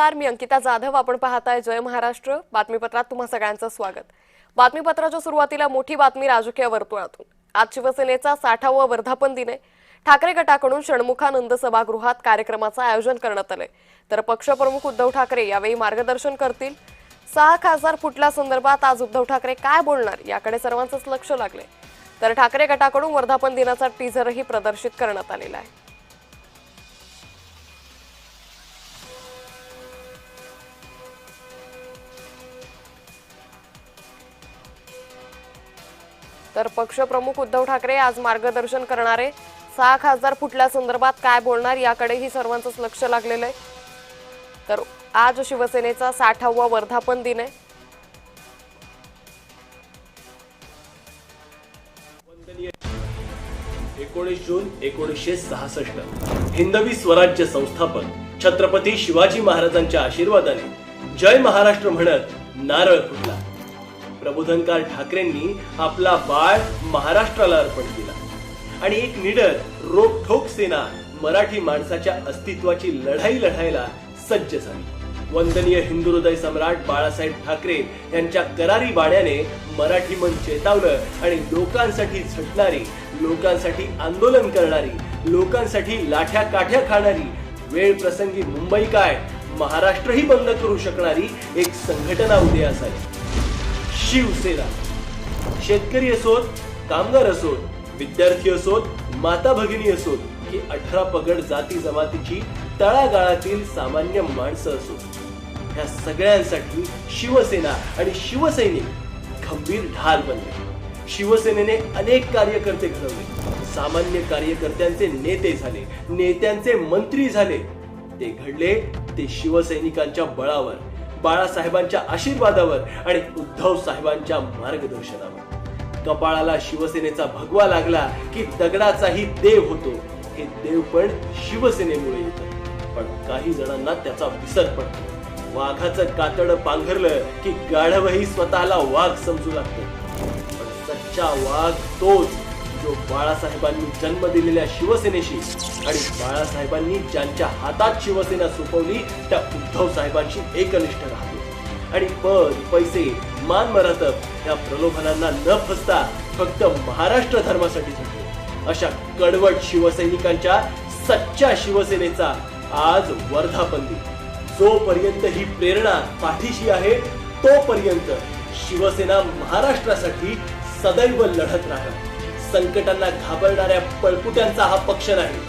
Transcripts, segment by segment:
नमस्कार, मी अंकिता जाधव. आपण पाहताय जय महाराष्ट्र. बातमीपत्रात तुम्हा सगळ्यांचं स्वागत. बातमीपत्राच्या सुरुवातीला मोठी बातमी राजकीय वर्तुळातून. आज शिवसेनेचा 60वा वर्धापन दिन आहे. ठाकरे गटाकडून षण्मुखानंद सभागृहात कार्यक्रमाचं आयोजन करण्यात आलंय. तर पक्षप्रमुख उद्धव ठाकरे यावेळी मार्गदर्शन करतील. 6 खासदार फुटल्यासंदर्भात आज उद्धव ठाकरे काय बोलणार याकडे सर्वांचंच लक्ष लागलंय. तर ठाकरे गटाकडून वर्धापन दिनाचा टीझरही प्रदर्शित करण्यात आलेला आहे. तर पक्षप्रमुख उद्धव ठाकरे आज मार्गदर्शन करणारे 6 खासदार फुटल्यासंदर्भात काय बोलणार याकडेही सर्वांचंच लक्ष लागलेलं आहे. तर आज शिवसेनेचा 60वा वर्धापन दिन आहे. वंदनीय 19 जून 1966 हिंदवी स्वराज्य संस्थापक छत्रपती शिवाजी महाराजांच्या आशीर्वादाने जय महाराष्ट्र म्हणत नारळ फुटला. प्रबोधनकार ठाकरेंनी आपला बाळ महाराष्ट्राला अर्पण केला आणि एक निडर रोखठोक सेना मराठी माणसाच्या अस्तित्वाची लढाई लढायला सज्ज झाली. वंदनीय हिंदू हृदय सम्राट बाळासाहेब ठाकरे यांच्या करारी बाण्याने मराठी मन चेतावलं आणि लोकांसाठी झटणारी, लोकांसाठी आंदोलन करणारी, लोकांसाठी लाठ्या काठ्या खाणारी, वेळ प्रसंगी मुंबई काय महाराष्ट्रही बंद करू शकणारी एक संघटना उदयास आली. शिवसेना. शेतकरी असोत, कामगार असोत, विद्यार्थी असोत, माता भगिनी असोत की 18 पगड जाती जमातीची तळागाळातील सामान्य माणसं असोत, ह्या सगळ्यांसाठी शिवसेना आणि शिवसैनिक खंबीर ढाल बनले. शिवसेनेने अनेक कार्यकर्ते घडवले, सामान्य कार्यकर्त्यांचे नेते झाले, नेत्यांचे मंत्री झाले. ते घडले ते शिवसैनिकांच्या बळावर, बाळासाहेबांच्या आशीर्वादावर आणि उद्धव साहेबांच्या मार्गदर्शनावर. कपाळाला शिवसेनेचा भगवा लागला की दगडाचाही देव होतो. हे देव पण शिवसेनेमुळे येतं, पण काही जणांना त्याचा विसर पडतो. वाघाचं कातड पांघरलं की गाढवही स्वतःला वाघ समजू लागतं. पण सच्चा वाघ तोच जो बाळासाहेबांनी जन्म दिलेल्या शिवसेनेशी आणि बाळासाहेबांनी ज्यांच्या हातात शिवसेना सोपवली त्या उद्धव साहेबांशी एकनिष्ठ राहतो आणि पद, पैसे, मान मरातब या प्रलोभनांना न फसता फक्त महाराष्ट्र धर्मासाठी झटतो. अशा कडवट शिवसैनिकांच्या सच्च्या शिवसेनेचा आज वर्धापन दिन. जोपर्यंत ही प्रेरणा पाठीशी आहे तोपर्यंत शिवसेना महाराष्ट्रासाठी सदैव लढत राहणार. संकटांना घाबरणाऱ्या पळपुट्यांचा हा पक्ष नाही,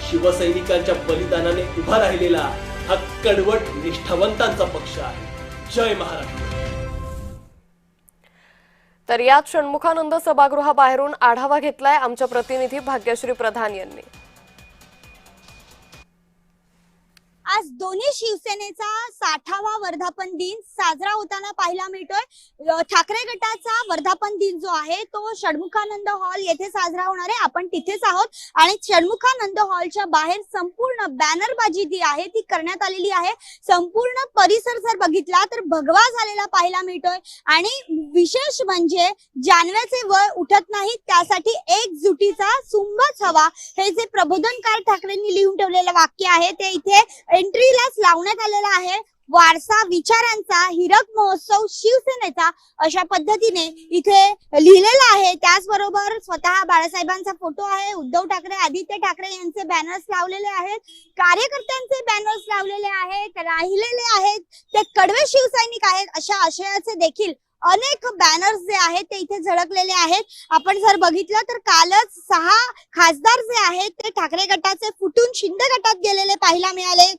शिवसैनिकांच्या बलिदानाने उभा राहिलेला हा कडवट निष्ठावंतांचा पक्ष आहे. जय महाराष्ट्र. तर यात षण्मुखानंद सभागृहाबाहेरून आढावा घेतलाय आमच्या प्रतिनिधी भाग्यश्री प्रधान यांनी. आज दोन्ही शिवसेनेचा 60वा वर्धापन दिन साजरा होताना पाहायला मिळतोय. ठाकरे गटाचा वर्धापन दिन जो आहे तो षण्मुखानंद हॉल येथे साजरा होणार आहे. आपण तिथेच आहोत आणि षण्मुखानंद हॉलच्या बाहेर संपूर्ण बॅनरबाजी जी आहे ती करण्यात आलेली आहे. संपूर्ण परिसर जर बघितला तर भगवा झालेला पाहायला मिळतोय आणि विशेष म्हणजे जानव्याचे वय उठत नाही त्यासाठी एकजुटीचा सुंबच हवा, हे जे प्रबोधनकार ठाकरेंनी लिहून ठेवलेलं वाक्य आहे ते इथे एंट्रीलाच लावण्यात आलेला आहे. वारसा विचारांचा हिरक महोत्सव शिवसेनेचा अशा पद्धतीने इथे लिहिलेला आहे. त्याचबरोबर स्वतः बाळासाहेबांचा फोटो आहे, उद्धव ठाकरे, आदित्य ठाकरे यांचे बॅनर्स लावलेले आहेत, कार्यकर्त्यांचे बॅनर्स लावलेले आहेत, राहिलेले आहेत ते कडवे शिवसैनिक आहेत अशा आशयाचे देखील अनेक बॅनर्स जे आहेत ते इथे झळकलेले आहेत. आपण जर बघितलं तर कालच 6 खासदार जे आहेत ते ठाकरे गटाचे फुटून शिंदे गटात गेलेले पाहायला मिळाले.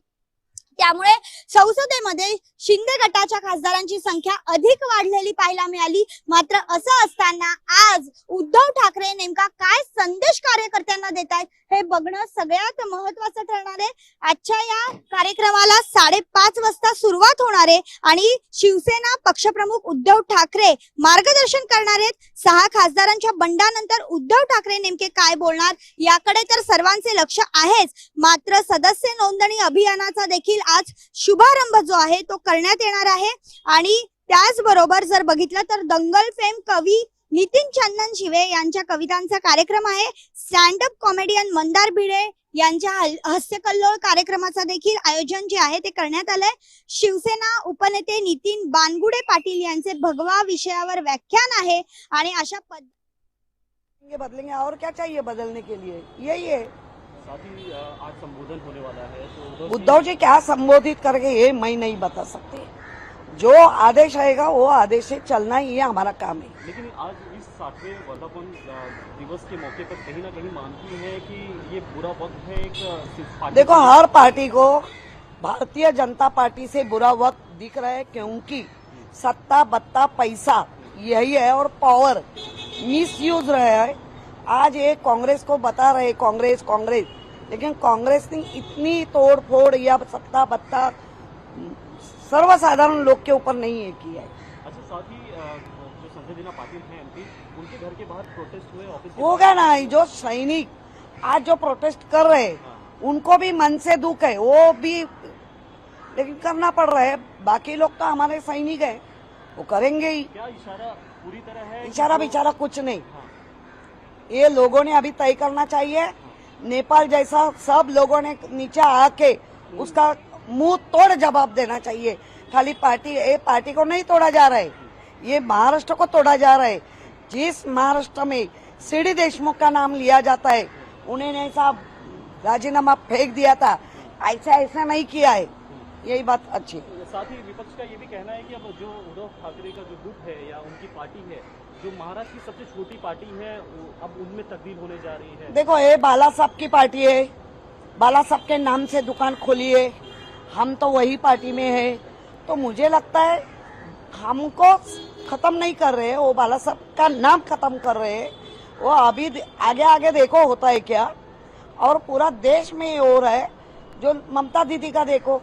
त्यामुळे संसदेमध्ये शिंदे गटाच्या खासदारांची संख्या अधिक वाढलेली पाहायला मिळाली. मात्र असं असताना आज उद्धव ठाकरे नेमका काय संदेश कार्यकर्त्यांना देत आहेत हे बघणं सगळ्यात महत्वाचं ठरणार आहे. आजच्या या कार्यक्रमाला 5:30 वाजता सुरुवात होणार आहे आणि शिवसेना पक्षप्रमुख उद्धव ठाकरे मार्गदर्शन करणार आहेत. 6 खासदारांच्या बंडानंतर उद्धव ठाकरे नेमके काय बोलणार याकडे तर सर्वांचे लक्ष आहेच. मात्र सदस्य नोंदणी अभियानाचा देखील आज शुभारंभ जो आहे तो करण्यात येणार आहे. आणि त्याचबरोबर जर बघितलं तर दंगल फेम कवी नितीन चंदन शिवे यांच्या कवितांचा कार्यक्रम आहे. स्टँडअप कॉमेडियन मंदार भिडे यांच्या हास्यकल्लोळ कार्यक्रमाचा देखील आयोजन जे आहे ते करण्यात आलंय. शिवसेना उपनेते नितीन बानगुडे पाटील यांचे भगवा विषयावर व्याख्यान आहे आणि अशा ये बदलेंगे और क्या चाहिए बदलने के लिए, यही है। साथ ही आज संबोधन होने वाला है तो उद्धव जी क्या संबोधित करके ये मैं नहीं बता सकती। जो आदेश आएगा वो आदेश से चलना ही है हमारा काम है। लेकिन आज इस 60वें वर्धापन दिवस के मौके पर कहीं ना कहीं मानती है कि ये बुरा वक्त है एक पार्टी देखो हर पार्टी को भारतीय जनता पार्टी से बुरा वक्त दिख रहा है, क्योंकि सत्ता बत्ता पैसा यही है और पावर मिसयूज रहा है। आज ये कांग्रेस को बता रहे कांग्रेस कांग्रेस, लेकिन कांग्रेस ने इतनी तोड़ फोड़ या सत्ता बत्ता सर्वसाधारण लोग के ऊपर नहीं है किया है। अच्छा, साथ ही जो संजय दीना पाटिल हैं एमपी, उनके घर के बाहर प्रोटेस्ट हुए ऑफिस के होगा ना, जो सैनिक आज जो प्रोटेस्ट कर रहे हैं उनको भी मन से दुख है, वो भी लेकिन करना पड़ रहा है। बाकी लोग तो हमारे सैनिक हैं, वो करेंगे ही। क्या इशारा पूरी तरह है? इशारा बिचारा कुछ नहीं, ये लोगों ने अभी तय करना चाहिए। नेपाल जैसा सब लोगों ने नीचे आके उसका मुंह तोड़ जवाब देना चाहिए। खाली पार्टी को नहीं तोड़ा जा रहा है, ये महाराष्ट्र को तोड़ा जा रहा है। जिस महाराष्ट्र में सीडी देशमुख का नाम लिया जाता है, उन्होंने ऐसा राजीनामा फेंक दिया था, ऐसा नहीं किया है, यही बात अच्छी है। साथ ही विपक्ष का ये भी कहना है कि अब जो उद्धव ठाकरे का जो गुट है या उनकी पार्टी है, जो महाराष्ट्र की सबसे छोटी पार्टी है, अब उनमें तब्दील होने जा रही है। देखो ये बाला साहब की पार्टी है, बाला साहब के नाम से दुकान खोली है, हम तो वही पार्टी में है। तो मुझे लगता है हमको खत्म नहीं कर रहे, वो बाला साहब का नाम खत्म कर रहे हैं। वो अभी आगे आगे देखो होता है क्या, और पूरा देश में ये हो रहा है। जो ममता दीदी का देखो,